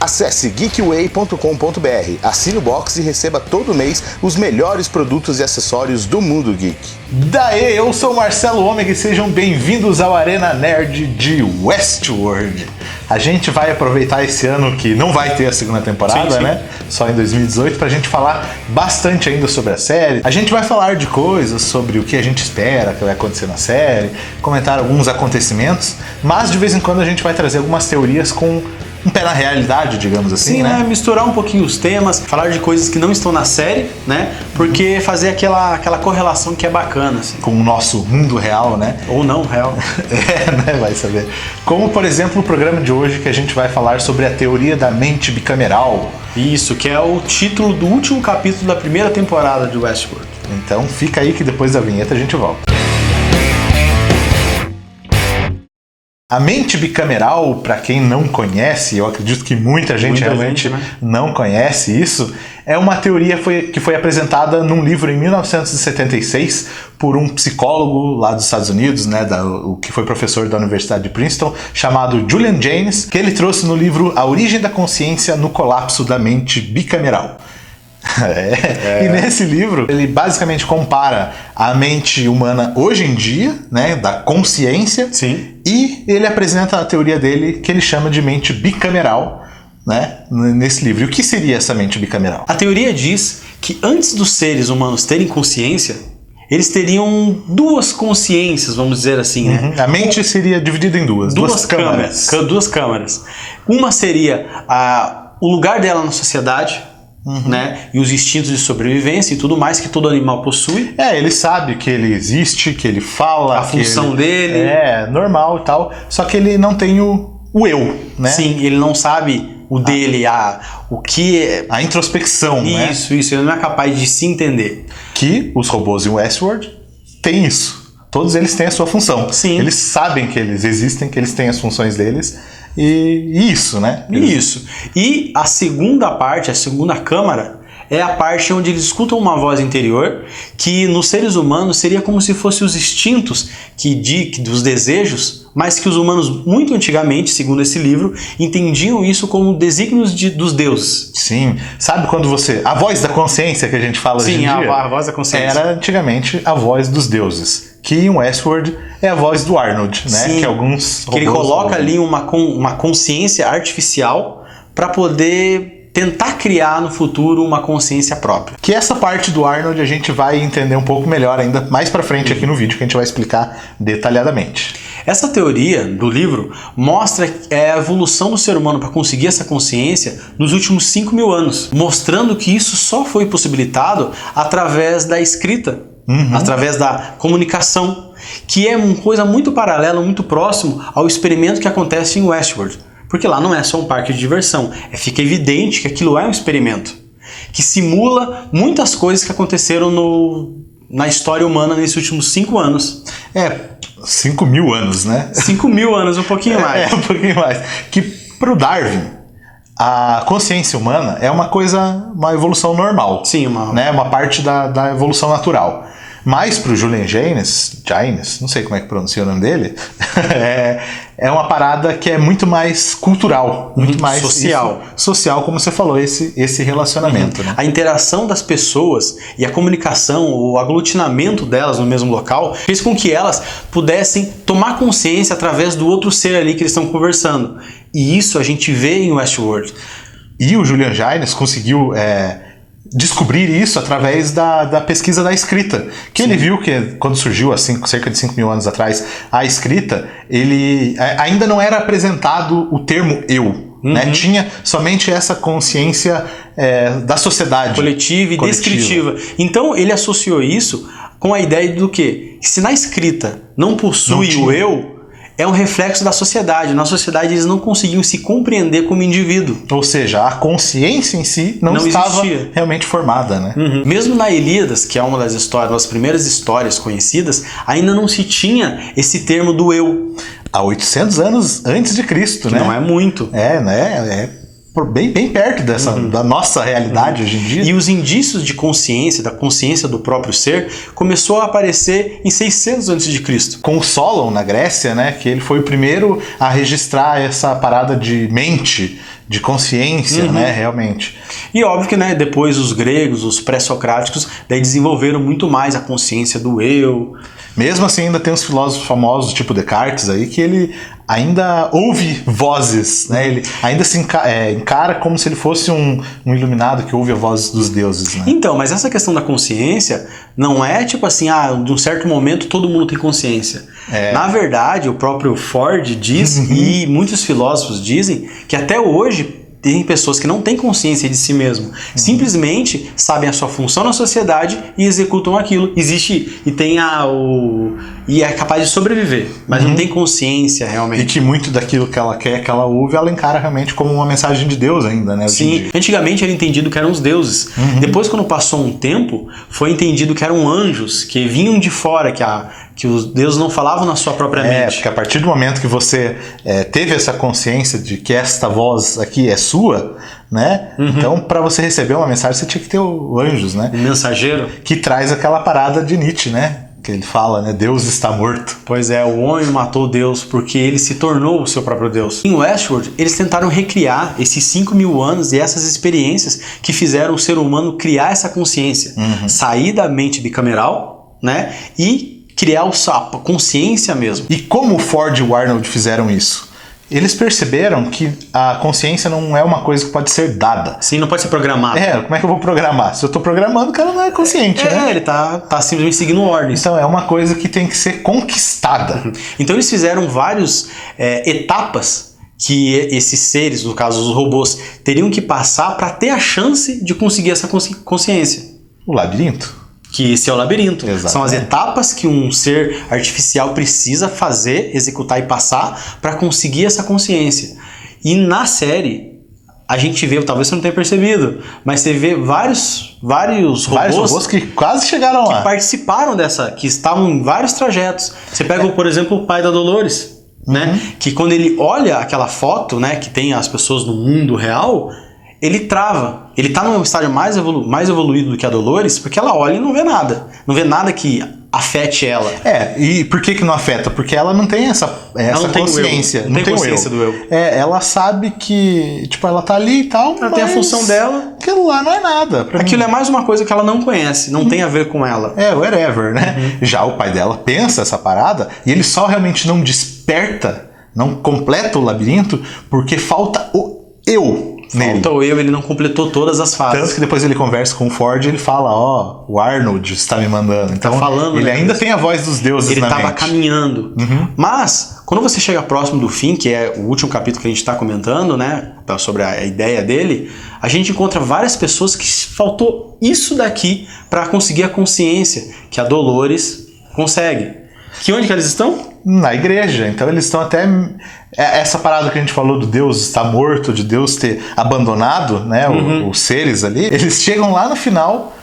Acesse geekway.com.br, assine o box e receba todo mês os melhores produtos e acessórios do mundo geek. Daí, eu sou o Marcelo Ômega e sejam bem-vindos ao Arena Nerd de Westworld. A gente vai aproveitar esse ano que não vai ter a segunda temporada, né? Só em 2018, pra gente falar bastante ainda sobre a série. A gente vai falar de coisas sobre o que a gente espera que vai acontecer na série, comentar alguns acontecimentos, mas de vez em quando a gente vai trazer algumas teorias com um pé na realidade, digamos assim, né? Misturar um pouquinho os temas, falar de coisas que não estão na série, né? Porque fazer aquela correlação que é bacana, assim. Com o nosso mundo real, né? Ou não real. Né? Vai saber. Como, por exemplo, o programa de hoje que a gente vai falar sobre a teoria da mente bicameral. Isso, que é o título do último capítulo da primeira temporada de Westworld. Então fica aí que depois da vinheta a gente volta. A mente bicameral, para quem não conhece, eu acredito que muita gente realmente não conhece isso, é uma teoria que foi apresentada num livro em 1976 por um psicólogo lá dos Estados Unidos, né, o que foi professor da Universidade de Princeton, chamado Julian Jaynes, que ele trouxe no livro A Origem da Consciência no Colapso da Mente Bicameral. E nesse livro ele basicamente compara a mente humana hoje em dia, né, da consciência. Sim. E ele apresenta a teoria dele que ele chama de mente bicameral, né, nesse livro. E o que seria essa mente bicameral? A teoria diz que antes dos seres humanos terem consciência, eles teriam duas consciências, vamos dizer assim, né? A mente seria dividida em duas câmaras. Duas câmaras. Uma seria o lugar dela na sociedade, né? E os instintos de sobrevivência e tudo mais que todo animal possui. Ele sabe que ele existe, que ele fala. A função dele. É, normal e tal. Só que ele não tem o eu, né? Sim, ele não sabe o dele, o que é. A introspecção, né? Isso, ele não é capaz de se entender. Que os robôs em Westworld têm isso. Todos eles têm a sua função. Sim. Eles sabem que eles existem, que eles têm as funções deles. E isso, né? Isso. E a segunda parte, a segunda câmara, é a parte onde eles escutam uma voz interior que nos seres humanos seria como se fossem os instintos dos desejos, mas que os humanos muito antigamente, segundo esse livro, entendiam isso como desígnios dos deuses. Sim. Sabe quando a voz da consciência que a gente fala hoje em dia? Sim, a voz da consciência. Era antigamente a voz dos deuses. Que em Westworld é a voz do Arnold, né? Sim, que alguns que ele coloca ali uma consciência artificial para poder tentar criar no futuro uma consciência própria. Que essa parte do Arnold a gente vai entender um pouco melhor ainda mais pra frente aqui no vídeo, que a gente vai explicar detalhadamente. Essa teoria do livro mostra a evolução do ser humano para conseguir essa consciência nos últimos 5.000 anos, mostrando que isso só foi possibilitado através da escrita, através da comunicação, que é uma coisa muito paralela, muito próximo ao experimento que acontece em Westworld. Porque lá não é só um parque de diversão, fica evidente que aquilo é um experimento, que simula muitas coisas que aconteceram na história humana nesses últimos 5 anos. 5.000 anos, né? 5.000 anos, um pouquinho mais. Um pouquinho mais. Que pro Darwin, a consciência humana é uma evolução normal. Sim, uma parte da evolução natural. Mas pro Julian Jaynes, não sei como é que pronuncia o nome dele, é uma parada que é muito mais cultural, muito mais social, como você falou, esse relacionamento. Né? A interação das pessoas e a comunicação, o aglutinamento delas no mesmo local, fez com que elas pudessem tomar consciência através do outro ser ali que eles estão conversando. E isso a gente vê em Westworld. E o Julian Jaynes conseguiu descobrir isso através da pesquisa da escrita. Que ele viu que quando surgiu, cerca de 5.000 anos atrás, a escrita, ele ainda não era apresentado o termo eu. Né? Tinha somente essa consciência da sociedade. Coletiva e descritiva. Então ele associou isso com a ideia do quê? Que se na escrita não possui o eu, é um reflexo da sociedade. Na sociedade eles não conseguiam se compreender como indivíduo. Ou seja, a consciência em si não estava realmente formada, né? Mesmo na Ilíadas, que é uma das primeiras histórias conhecidas, ainda não se tinha esse termo do eu. Há 800 anos antes de Cristo, né? Não é muito. Bem perto da nossa realidade hoje em dia. E os indícios de consciência, da consciência do próprio ser, começou a aparecer em 600 a.C. Com o Solon, na Grécia, né, que ele foi o primeiro a registrar essa parada de mente, de consciência, né, realmente. E óbvio que, né, depois os gregos, os pré-socráticos, daí desenvolveram muito mais a consciência do eu. Mesmo assim, ainda tem os filósofos famosos, tipo Descartes aí, que ele ainda ouve vozes, né? Ele ainda se encara como se ele fosse um iluminado que ouve a voz dos deuses, né? Então, mas essa questão da consciência não é tipo assim, de um certo momento todo mundo tem consciência. Na verdade, o próprio Ford diz, e muitos filósofos dizem, que até hoje tem pessoas que não têm consciência de si mesmo. Simplesmente sabem a sua função na sociedade e executam aquilo. Existe e tem e é capaz de sobreviver, mas não tem consciência realmente. E que muito daquilo que ela quer, que ela ouve, ela encara realmente como uma mensagem de Deus ainda, né? Sim, antigamente era entendido que eram os deuses. Depois, quando passou um tempo, foi entendido que eram anjos, que vinham de fora, que os deuses não falavam na sua própria mente. Porque a partir do momento que você teve essa consciência de que esta voz aqui é sua, né? Então, para você receber uma mensagem, você tinha que ter o anjos, né? O mensageiro. Que traz aquela parada de Nietzsche, né? Que ele fala, né? Deus está morto. Pois é, o homem matou Deus porque ele se tornou o seu próprio Deus. Em Westworld, eles tentaram recriar esses 5.000 anos e essas experiências que fizeram o ser humano criar essa consciência. Sair da mente bicameral, né? E criar a consciência mesmo. E como o Ford e o Arnold fizeram isso? Eles perceberam que a consciência não é uma coisa que pode ser dada. Sim, não pode ser programada. Como é que eu vou programar? Se eu tô programando, o cara não é consciente, né? Ele tá simplesmente seguindo ordens. Então é uma coisa que tem que ser conquistada. Então eles fizeram várias etapas que esses seres, no caso os robôs, teriam que passar para ter a chance de conseguir essa consciência. O labirinto. Que esse é o labirinto. Exatamente. São as etapas que um ser artificial precisa fazer, executar e passar para conseguir essa consciência. E na série, a gente vê, talvez você não tenha percebido, mas você vê vários robôs que quase chegaram lá. Que participaram que estavam em vários trajetos. Você pega, por exemplo, o pai da Dolores, né? Que quando ele olha aquela foto, né, que tem as pessoas no mundo real, ele trava. Ele tá num estágio mais evoluído do que a Dolores, porque ela olha e não vê nada. Não vê nada que afete ela. E por que não afeta? Porque ela não tem essa consciência. Não tem consciência do eu. Ela sabe que, tipo, ela tá ali e tal, ela tem a função dela. Aquilo lá não é nada. Aquilo é mais uma coisa que ela não conhece, não tem a ver com ela. Whatever, né? Já o pai dela pensa essa parada e ele só realmente não desperta, não completa o labirinto, porque falta o eu. Falta o eu, ele não completou todas as fases. Tanto que depois ele conversa com o Ford e ele fala, o Arnold está me mandando. Então tá falando, ele né, ainda tem a voz dos deuses na mente. Ele estava caminhando. Mas, quando você chega próximo do fim, que é o último capítulo que a gente está comentando, né, sobre a ideia dele, a gente encontra várias pessoas que faltou isso daqui para conseguir a consciência que a Dolores consegue. Onde que eles estão? Na igreja. Então eles estão até... Essa parada que a gente falou do Deus estar morto, de Deus ter abandonado, né, os seres ali, eles chegam lá no final,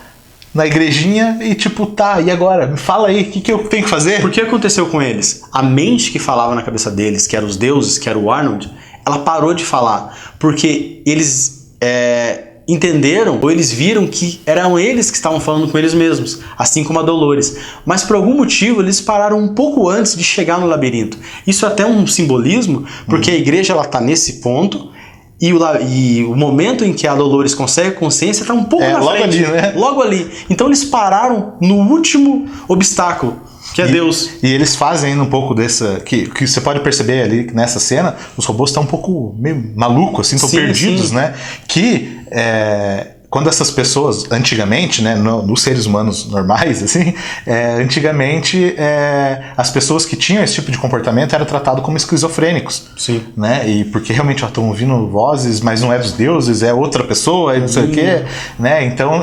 na igrejinha, e tipo, e agora? Me fala aí, o que eu tenho que fazer? Por que aconteceu com eles? A mente que falava na cabeça deles, que eram os deuses, que era o Arnold, ela parou de falar, porque eles entenderam, ou eles viram que eram eles que estavam falando com eles mesmos, assim como a Dolores. Mas por algum motivo eles pararam um pouco antes de chegar no labirinto. Isso é até um simbolismo, porque a igreja ela está nesse ponto, e o momento em que a Dolores consegue consciência está um pouco na logo frente. Ali, né? Logo ali. Então eles pararam no último obstáculo, que é Deus. E eles fazem ainda um pouco dessa... Que você pode perceber ali nessa cena, os robôs estão um pouco meio malucos, assim, estão perdidos, né? Que quando essas pessoas, antigamente, né, nos seres humanos normais, assim, antigamente as pessoas que tinham esse tipo de comportamento eram tratadas como esquizofrênicos. Sim. Né? E porque realmente estão ouvindo vozes, mas não é dos deuses, é outra pessoa, e não sei o quê, né? Então,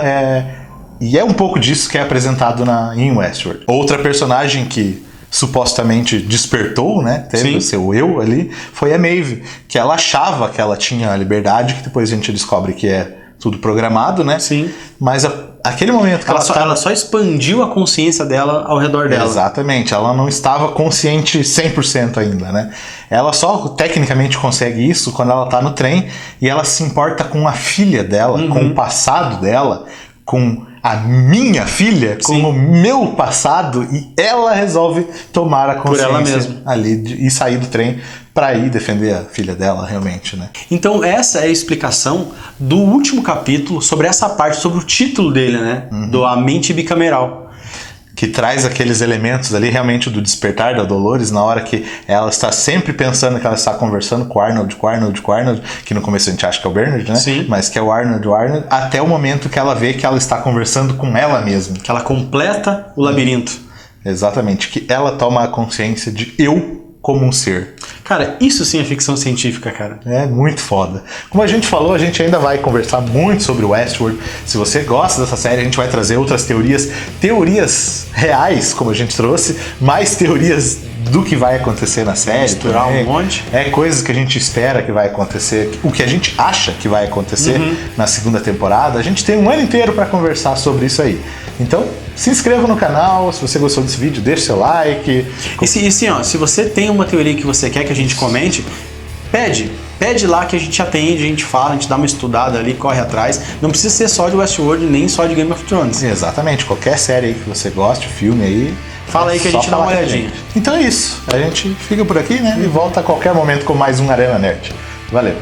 e é um pouco disso que é apresentado em Westworld. Outra personagem que supostamente despertou, né? Teve o seu eu ali, foi a Maeve, que ela achava que ela tinha a liberdade, que depois a gente descobre que é tudo programado, né? Sim. Mas aquele momento que ela só expandiu a consciência dela ao redor dela. Exatamente, ela não estava consciente 100% ainda, né? Ela só tecnicamente consegue isso quando ela está no trem e ela se importa com a filha dela, com o passado dela, com a minha filha, como meu passado, e ela resolve tomar a consciência ela mesma ali e sair do trem para ir defender a filha dela, realmente, né? Então essa é a explicação do último capítulo sobre essa parte, sobre o título dele, né? Do A Mente Bicameral. Que traz aqueles elementos ali realmente do despertar da Dolores, na hora que ela está sempre pensando que ela está conversando com o Arnold, que no começo a gente acha que é o Bernard, né? Sim. Mas que é o Arnold, até o momento que ela vê que ela está conversando com ela mesma. Que ela completa o labirinto. Exatamente, que ela toma a consciência de eu como um ser. Cara, isso sim é ficção científica, cara. É muito foda. Como a gente falou, a gente ainda vai conversar muito sobre o Westworld. Se você gosta dessa série, a gente vai trazer outras teorias reais, como a gente trouxe, mais teorias do que vai acontecer na série. Misturar um monte. Coisas que a gente espera que vai acontecer, o que a gente acha que vai acontecer na segunda temporada. A gente tem um ano inteiro para conversar sobre isso aí. Então, se inscreva no canal, se você gostou desse vídeo, deixe seu like. E se você tem uma teoria que você quer que a gente comente, pede lá que a gente atende, a gente fala, a gente dá uma estudada ali, corre atrás. Não precisa ser só de Westworld, nem só de Game of Thrones. Exatamente, qualquer série aí que você goste, filme aí. Fala aí que a gente dá uma olhadinha. Então é isso, a gente fica por aqui, né? E volta a qualquer momento com mais um Arena Nerd. Valeu!